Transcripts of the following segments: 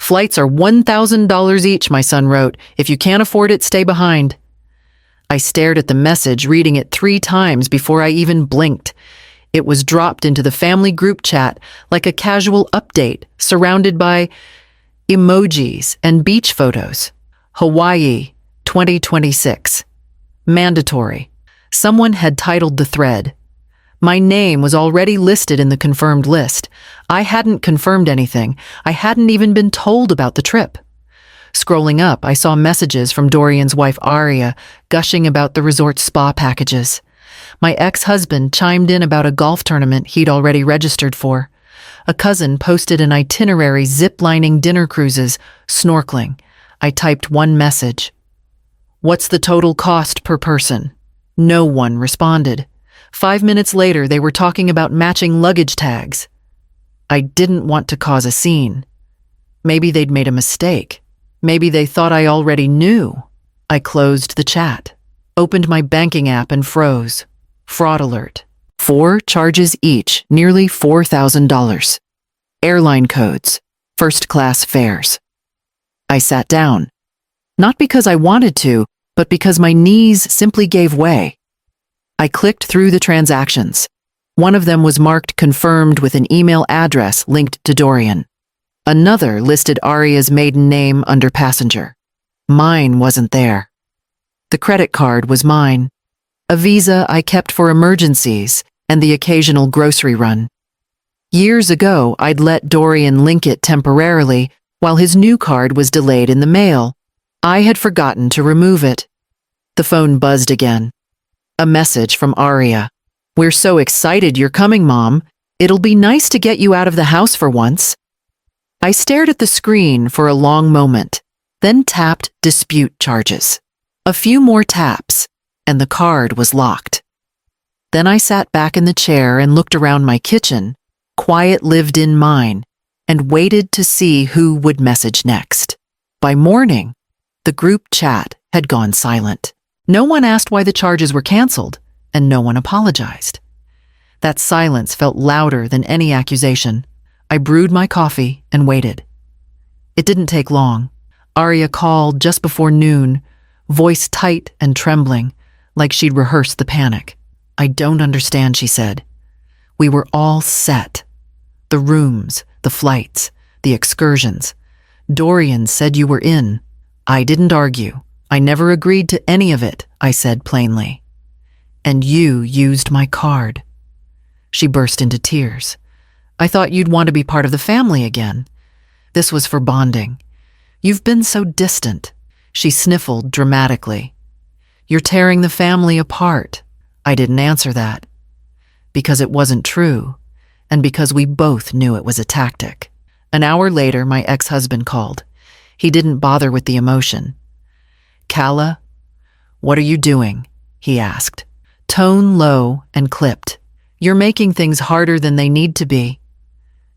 Flights are $1,000 each, my son wrote. If you can't afford it, stay behind. I stared at the message, reading it 3 times before I even blinked. It was dropped into the family group chat like a casual update, surrounded by emojis and beach photos. Hawaii, 2026. Mandatory. Someone had titled the thread. My name was already listed in the confirmed list. I hadn't confirmed anything. I hadn't even been told about the trip. Scrolling up, I saw messages from Dorian's wife Aria gushing about the resort spa packages. My ex-husband chimed in about a golf tournament he'd already registered for. A cousin posted an itinerary zip-lining dinner cruises, snorkeling. I typed one message. What's the total cost per person? No one responded. 5 minutes later, they were talking about matching luggage tags. I didn't want to cause a scene. Maybe they'd made a mistake. Maybe they thought I already knew. I closed the chat, opened my banking app and froze. Fraud alert. 4 charges each, nearly $4,000. Airline codes. First-class fares. I sat down. Not because I wanted to, but because my knees simply gave way. I clicked through the transactions. One of them was marked confirmed with an email address linked to Dorian. Another listed Aria's maiden name under passenger. Mine wasn't there. The credit card was mine. A Visa I kept for emergencies and the occasional grocery run. Years ago, I'd let Dorian link it temporarily while his new card was delayed in the mail. I had forgotten to remove it. The phone buzzed again. A message from Aria. We're so excited you're coming, Mom. It'll be nice to get you out of the house for once. I stared at the screen for a long moment, then tapped dispute charges. A few more taps, and the card was locked. Then I sat back in the chair and looked around my kitchen, quiet lived in mine, and waited to see who would message next. By morning, the group chat had gone silent. No one asked why the charges were canceled, and no one apologized. That silence felt louder than any accusation. I brewed my coffee and waited. It didn't take long. Aria called just before noon, voice tight and trembling, like she'd rehearsed the panic. I don't understand, she said. We were all set. The rooms, the flights, the excursions. Dorian said you were in. I didn't argue. I never agreed to any of it, I said plainly. And you used my card. She burst into tears. I thought you'd want to be part of the family again. This was for bonding. You've been so distant. She sniffled dramatically. You're tearing the family apart. I didn't answer that. Because it wasn't true, and because we both knew it was a tactic. An hour later, my ex-husband called. He didn't bother with the emotion. Kala, what are you doing? He asked. Tone low and clipped. You're making things harder than they need to be.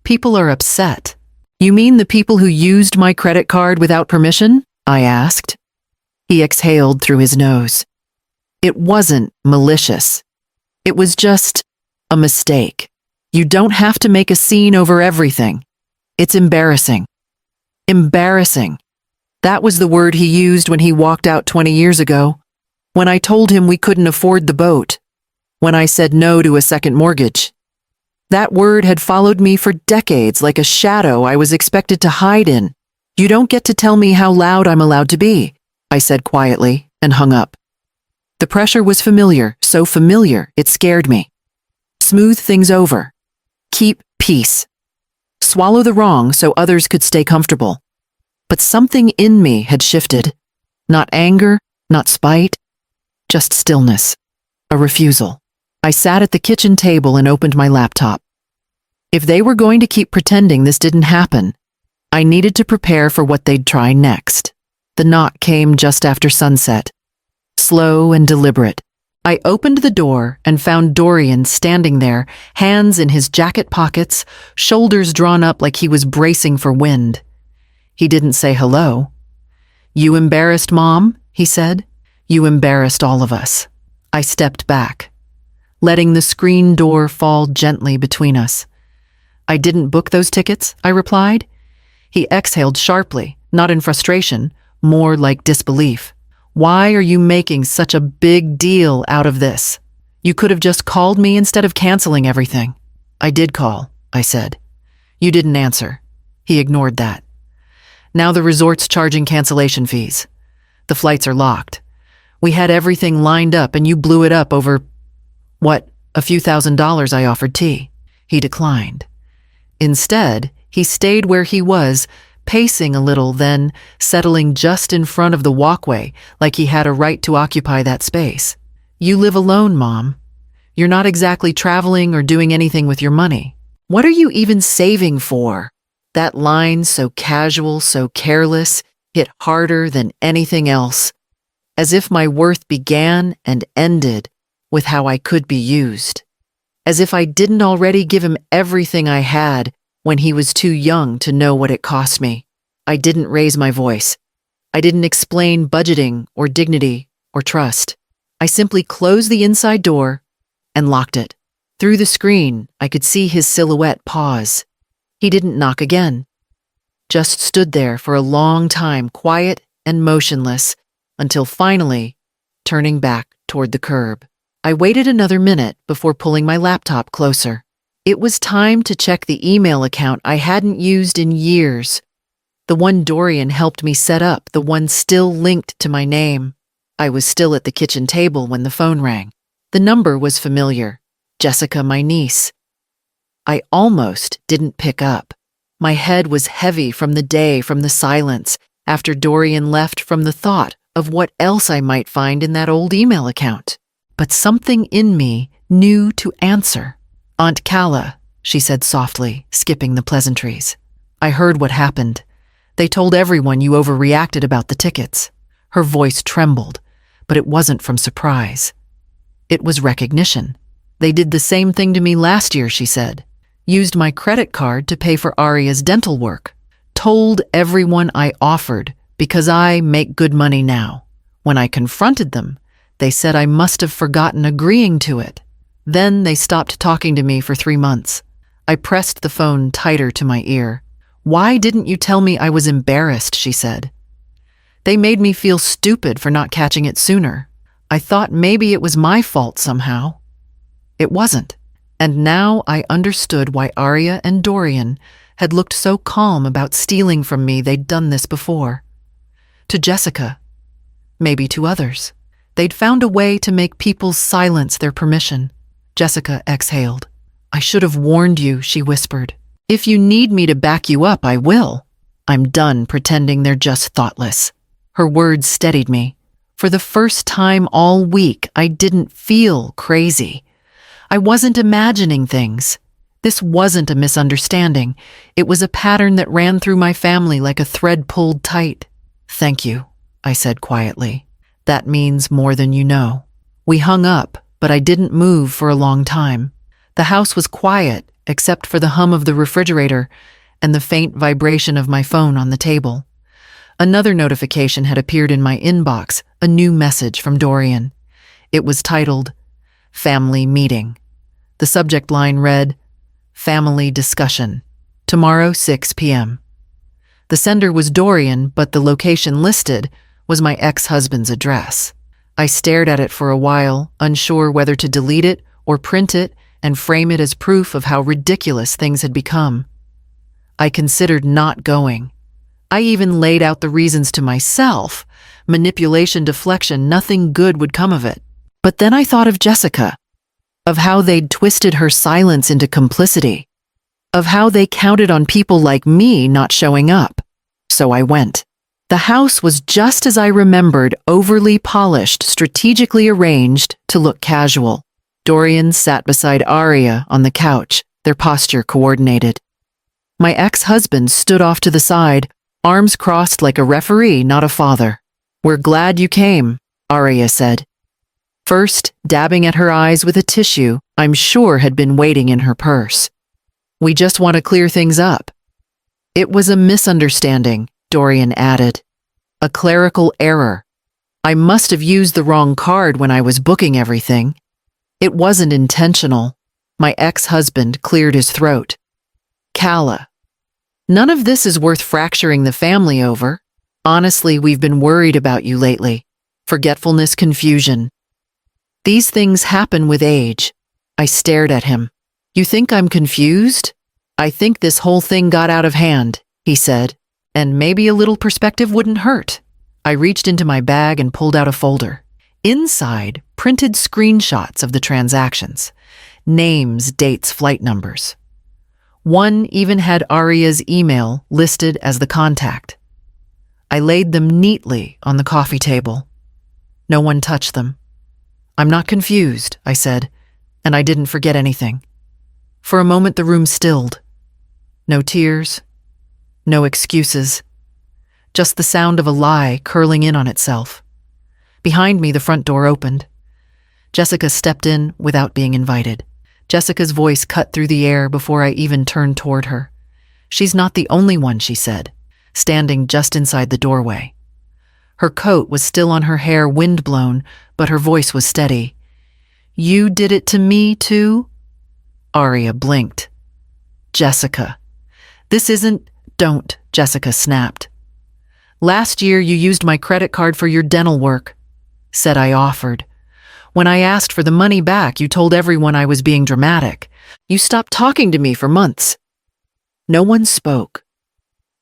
People are upset. You mean the people who used my credit card without permission? I asked. He exhaled through his nose. It wasn't malicious. It was just a mistake. You don't have to make a scene over everything. It's embarrassing. Embarrassing. That was the word he used when he walked out 20 years ago. When I told him we couldn't afford the boat. When I said no to a second mortgage. That word had followed me for decades like a shadow I was expected to hide in. You don't get to tell me how loud I'm allowed to be, I said quietly and hung up. The pressure was familiar, so familiar it scared me. Smooth things over. Keep peace. Swallow the wrong so others could stay comfortable. But something in me had shifted. Not anger, not spite, just stillness. A refusal. I sat at the kitchen table and opened my laptop. If they were going to keep pretending this didn't happen, I needed to prepare for what they'd try next. The knock came just after sunset. Slow and deliberate. I opened the door and found Dorian standing there, hands in his jacket pockets, shoulders drawn up like he was bracing for wind. He didn't say hello. You embarrassed Mom, he said. You embarrassed all of us. I stepped back, letting the screen door fall gently between us. I didn't book those tickets, I replied. He exhaled sharply, not in frustration, more like disbelief. Why are you making such a big deal out of this? You could have just called me instead of canceling everything. I did call, I said. You didn't answer. He ignored that. Now the resort's charging cancellation fees. The flights are locked. We had everything lined up and you blew it up over, a few $1,000s I offered T. He declined. Instead, he stayed where he was, pacing a little, then settling just in front of the walkway like he had a right to occupy that space. You live alone, Mom. You're not exactly traveling or doing anything with your money. What are you even saving for? That line, so casual, so careless, hit harder than anything else, as if my worth began and ended with how I could be used. As if I didn't already give him everything I had when he was too young to know what it cost me. I didn't raise my voice. I didn't explain budgeting or dignity or trust. I simply closed the inside door and locked it. Through the screen, I could see his silhouette pause. He didn't knock again. Just stood there for a long time, quiet and motionless, until finally turning back toward the curb. I waited another minute before pulling my laptop closer. It was time to check the email account I hadn't used in years. The one Dorian helped me set up, the one still linked to my name. I was still at the kitchen table when the phone rang. The number was familiar. Jessica, my niece. I almost didn't pick up. My head was heavy from the day, from the silence, after Dorian left, from the thought of what else I might find in that old email account. But something in me knew to answer. Aunt Calla, she said softly, skipping the pleasantries. I heard what happened. They told everyone you overreacted about the tickets. Her voice trembled, but it wasn't from surprise. It was recognition. They did the same thing to me last year, she said. Used my credit card to pay for Aria's dental work. Told everyone I offered because I make good money now. When I confronted them, they said I must have forgotten agreeing to it. Then they stopped talking to me for 3 months. I pressed the phone tighter to my ear. Why didn't you tell me I was embarrassed, she said. They made me feel stupid for not catching it sooner. I thought maybe it was my fault somehow. It wasn't. And now I understood why Aria and Dorian had looked so calm about stealing from me. They'd done this before. To Jessica. Maybe to others. They'd found a way to make people silence their permission. Jessica exhaled. I should have warned you, she whispered. If you need me to back you up, I will. I'm done pretending they're just thoughtless. Her words steadied me. For the first time all week, I didn't feel crazy. I wasn't imagining things. This wasn't a misunderstanding. It was a pattern that ran through my family like a thread pulled tight. Thank you, I said quietly. That means more than you know. We hung up, but I didn't move for a long time. The house was quiet, except for the hum of the refrigerator and the faint vibration of my phone on the table. Another notification had appeared in my inbox, a new message from Dorian. It was titled, Family Meeting. The subject line read, Family Discussion. Tomorrow, 6 p.m. The sender was Dorian, but the location listed was my ex-husband's address. I stared at it for a while, unsure whether to delete it or print it and frame it as proof of how ridiculous things had become. I considered not going. I even laid out the reasons to myself. Manipulation, deflection, nothing good would come of it. But then I thought of Jessica, of how they'd twisted her silence into complicity, of how they counted on people like me not showing up. So I went. The house was just as I remembered, overly polished, strategically arranged to look casual. Dorian sat beside Aria on the couch, their posture coordinated. My ex-husband stood off to the side, arms crossed like a referee, not a father. We're glad you came, Aria said. First, dabbing at her eyes with a tissue I'm sure had been waiting in her purse. We just want to clear things up. It was a misunderstanding, Dorian added. A clerical error. I must have used the wrong card when I was booking everything. It wasn't intentional. My ex-husband cleared his throat. Calla. None of this is worth fracturing the family over. Honestly, we've been worried about you lately. Forgetfulness, confusion. These things happen with age. I stared at him. You think I'm confused? I think this whole thing got out of hand, he said, and maybe a little perspective wouldn't hurt. I reached into my bag and pulled out a folder. Inside, printed screenshots of the transactions. Names, dates, flight numbers. One even had Aria's email listed as the contact. I laid them neatly on the coffee table. No one touched them. I'm not confused, I said, and I didn't forget anything. For a moment the room stilled. No tears, no excuses, just the sound of a lie curling in on itself. Behind me, the front door opened. Jessica stepped in without being invited. Jessica's voice cut through the air before I even turned toward her. She's not the only one, she said, standing just inside the doorway. Her coat was still on her hair, wind-blown, but her voice was steady. You did it to me, too? Aria blinked. Jessica. This isn't— Don't, Jessica snapped. Last year you used my credit card for your dental work, said I offered. When I asked for the money back, you told everyone I was being dramatic. You stopped talking to me for months. No one spoke.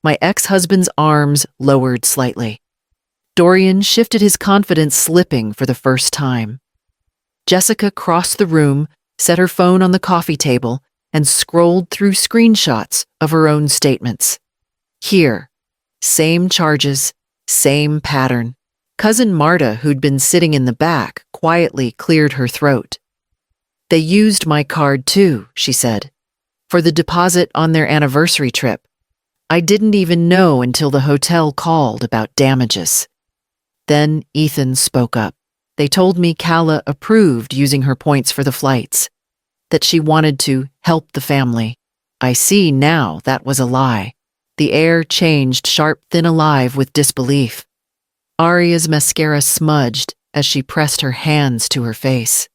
My ex-husband's arms lowered slightly. Dorian shifted, his confidence slipping for the first time. Jessica crossed the room, set her phone on the coffee table, and scrolled through screenshots of her own statements. Here, same charges, same pattern. Cousin Marta, who'd been sitting in the back, quietly cleared her throat. They used my card too, she said, for the deposit on their anniversary trip. I didn't even know until the hotel called about damages. Then Ethan spoke up. They told me Calla approved using her points for the flights, that she wanted to help the family. I see now that was a lie. The air changed, sharp, thin, alive with disbelief. Aria's mascara smudged as she pressed her hands to her face.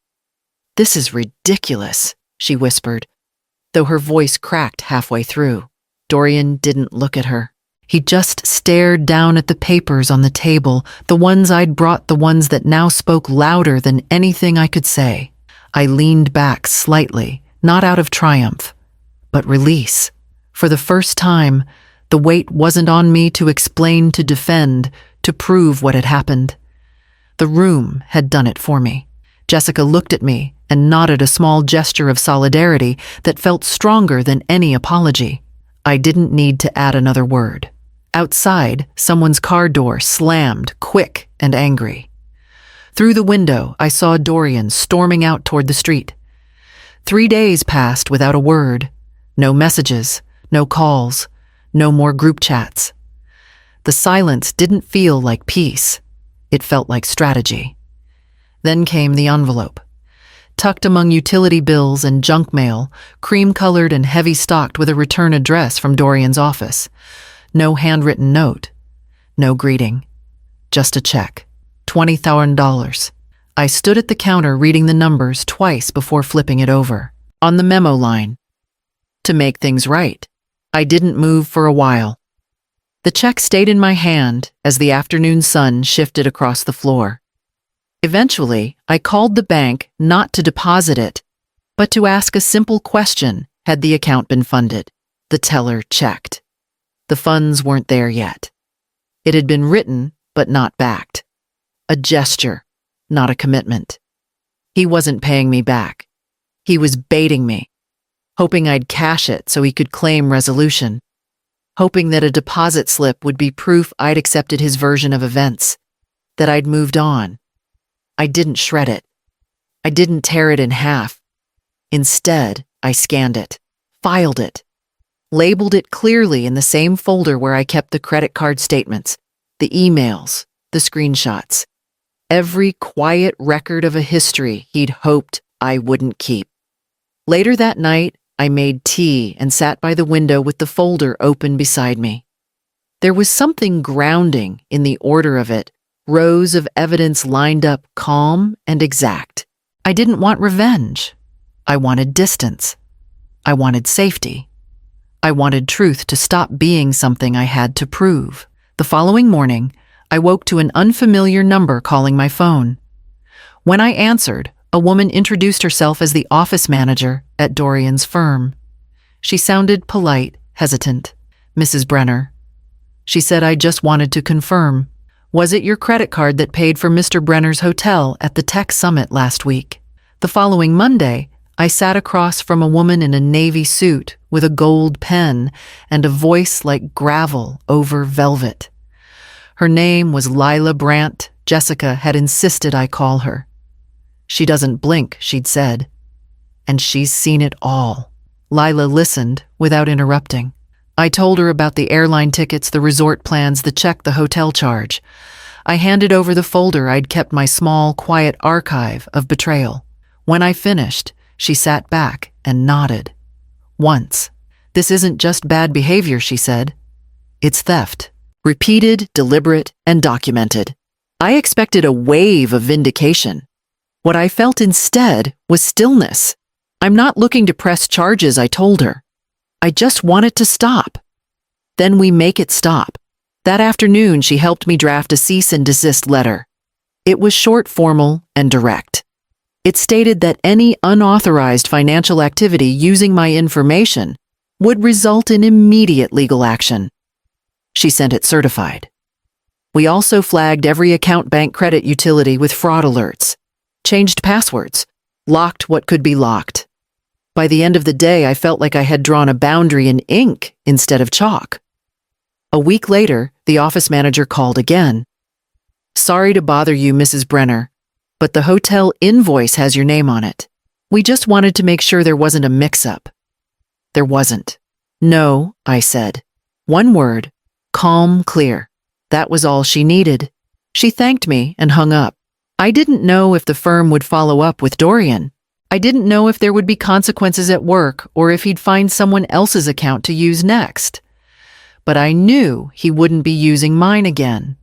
This is ridiculous, she whispered, though her voice cracked halfway through. Dorian didn't look at her. He just stared down at the papers on the table, the ones I'd brought, the ones that now spoke louder than anything I could say. I leaned back slightly, not out of triumph, but release. For the first time, the weight wasn't on me to explain, to defend, to prove what had happened. The room had done it for me. Jessica looked at me and nodded, a small gesture of solidarity that felt stronger than any apology. I didn't need to add another word. Outside, someone's car door slammed, quick and angry. Through the window, I saw Dorian storming out toward the street. 3 days passed without a word. No messages, no calls, no more group chats. The silence didn't feel like peace. It felt like strategy. Then came the envelope. Tucked among utility bills and junk mail, cream-colored and heavy-stocked with a return address from Dorian's office. No handwritten note. No greeting. Just a check. $20,000. I stood at the counter reading the numbers twice before flipping it over. On the memo line. To make things right. I didn't move for a while. The check stayed in my hand as the afternoon sun shifted across the floor. Eventually, I called the bank not to deposit it, but to ask a simple question: had the account been funded? The teller checked. The funds weren't there yet. It had been written, but not backed. A gesture, not a commitment. He wasn't paying me back. He was baiting me, hoping I'd cash it so he could claim resolution, hoping that a deposit slip would be proof I'd accepted his version of events, that I'd moved on. I didn't shred it. I didn't tear it in half. Instead, I scanned it, filed it, labeled it clearly in the same folder where I kept the credit card statements, the emails, the screenshots, every quiet record of a history he'd hoped I wouldn't keep. Later that night, I made tea and sat by the window with the folder open beside me. There was something grounding in the order of it, rows of evidence lined up, calm and exact. I didn't want revenge. I wanted distance. I wanted safety. I wanted truth to stop being something I had to prove. The following morning, I woke to an unfamiliar number calling my phone. When I answered, a woman introduced herself as the office manager at Dorian's firm. She sounded polite, hesitant. "Mrs. Brenner." She said, "I just wanted to confirm. Was it your credit card that paid for Mr. Brenner's hotel at the tech summit last week?" The following Monday, I sat across from a woman in a navy suit with a gold pen and a voice like gravel over velvet. Her name was Lila Brandt. Jessica had insisted I call her. "She doesn't blink," she'd said. "And she's seen it all." Lila listened without interrupting. I told her about the airline tickets, the resort plans, the check, the hotel charge. I handed over the folder I'd kept my small, quiet archive of betrayal. When I finished, she sat back and nodded. Once. "This isn't just bad behavior," she said. "It's theft. Repeated, deliberate, and documented." I expected a wave of vindication. What I felt instead was stillness. "I'm not looking to press charges," I told her. "I just want it to stop." "Then we make it stop." That afternoon, she helped me draft a cease and desist letter. It was short, formal, and direct. It stated that any unauthorized financial activity using my information would result in immediate legal action. She sent it certified. We also flagged every account, bank, credit, utility with fraud alerts, changed passwords, locked what could be locked. By the end of the day, I felt like I had drawn a boundary in ink instead of chalk. A week later, the office manager called again. "Sorry to bother you, Mrs. Brenner, but the hotel invoice has your name on it. We just wanted to make sure there wasn't a mix-up." There wasn't. "No," I said. One word, calm, clear. That was all she needed. She thanked me and hung up. I didn't know if the firm would follow up with Dorian. I didn't know if there would be consequences at work or if he'd find someone else's account to use next. But I knew he wouldn't be using mine again.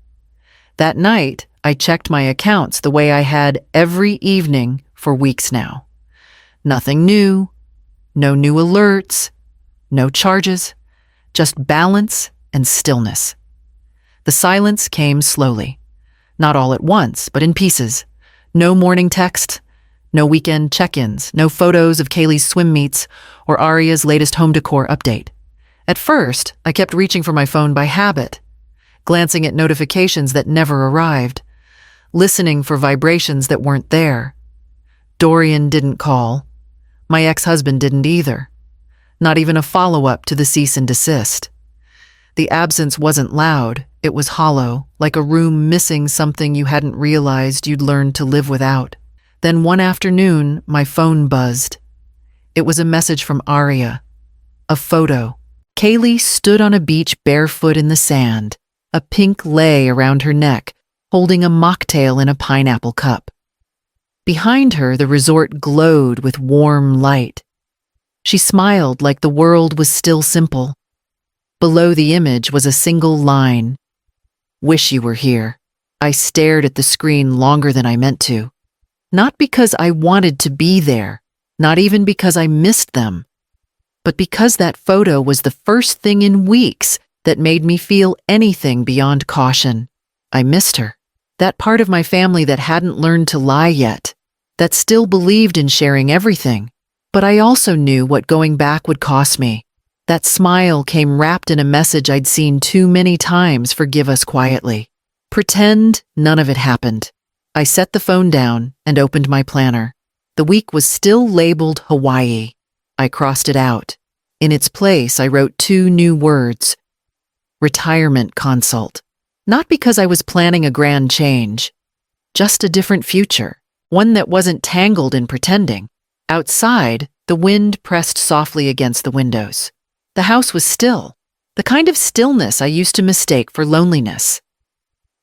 That night, I checked my accounts the way I had every evening for weeks now. Nothing new, no new alerts, no charges, just balance and stillness. The silence came slowly. Not all at once, but in pieces. No morning text, no weekend check-ins, no photos of Kaylee's swim meets or Aria's latest home decor update. At first, I kept reaching for my phone by habit, glancing at notifications that never arrived, listening for vibrations that weren't there. Dorian didn't call. My ex-husband didn't either. Not even a follow-up to the cease and desist. The absence wasn't loud. It was hollow, like a room missing something you hadn't realized you'd learned to live without. Then one afternoon, my phone buzzed. It was a message from Aria. A photo. Kaylee stood on a beach barefoot in the sand, a pink lei around her neck, holding a mocktail in a pineapple cup. Behind her, the resort glowed with warm light. She smiled like the world was still simple. Below the image was a single line. "Wish you were here." I stared at the screen longer than I meant to. Not because I wanted to be there, not even because I missed them, but because that photo was the first thing in weeks that made me feel anything beyond caution. I missed her. That part of my family that hadn't learned to lie yet, that still believed in sharing everything. But I also knew what going back would cost me. That smile came wrapped in a message I'd seen too many times: "Forgive us quietly." Pretend none of it happened. I set the phone down and opened my planner. The week was still labeled Hawaii. I crossed it out. In its place, I wrote 2 new words: retirement consult. Not because I was planning a grand change, just a different future, one that wasn't tangled in pretending. Outside, the wind pressed softly against the windows. The house was still, the kind of stillness I used to mistake for loneliness.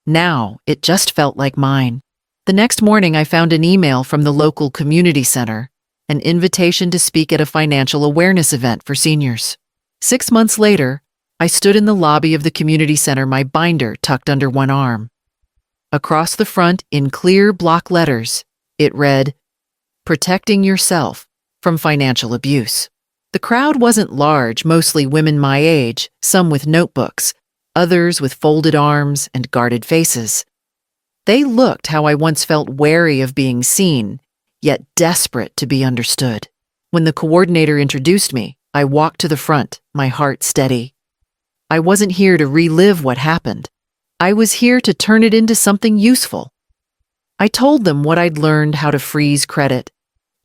Now, it just felt like mine. The next morning, I found an email from the local community center, an invitation to speak at a financial awareness event for seniors. 6 months later, I stood in the lobby of the community center, my binder tucked under one arm. Across the front, in clear block letters, it read, "Protecting yourself from financial abuse." The crowd wasn't large, mostly women my age, some with notebooks, others with folded arms and guarded faces. They looked how I once felt wary of being seen, yet desperate to be understood. When the coordinator introduced me, I walked to the front, my heart steady. I wasn't here to relive what happened. I was here to turn it into something useful. I told them what I'd learned: how to freeze credit,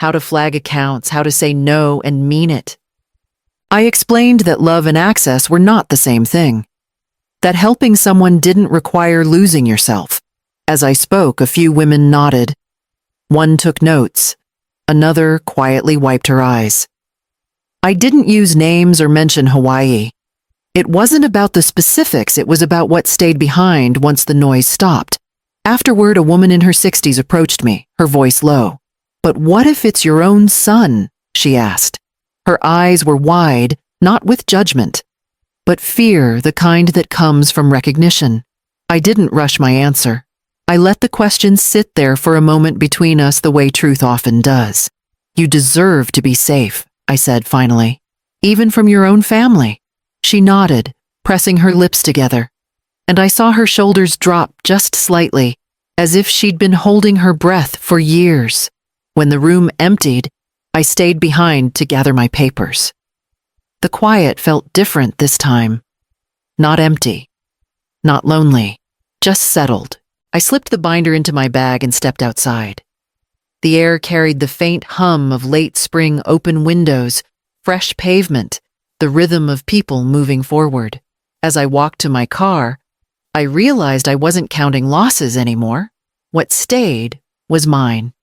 how to flag accounts, how to say no and mean it. I explained that love and access were not the same thing, that helping someone didn't require losing yourself. As I spoke, a few women nodded. One took notes. Another quietly wiped her eyes. I didn't use names or mention Hawaii. It wasn't about the specifics, it was about what stayed behind once the noise stopped. Afterward, a woman in her 60s approached me, her voice low. "But what if it's your own son?" she asked. Her eyes were wide, not with judgment, but fear, the kind that comes from recognition. I didn't rush my answer. I let the question sit there for a moment between us the way truth often does. "You deserve to be safe," I said finally, "even from your own family." She nodded, pressing her lips together, and I saw her shoulders drop just slightly, as if she'd been holding her breath for years. When the room emptied, I stayed behind to gather my papers. The quiet felt different this time. Not empty, not lonely, just settled. I slipped the binder into my bag and stepped outside. The air carried the faint hum of late spring open windows, fresh pavement, the rhythm of people moving forward. As I walked to my car, I realized I wasn't counting losses anymore. What stayed was mine.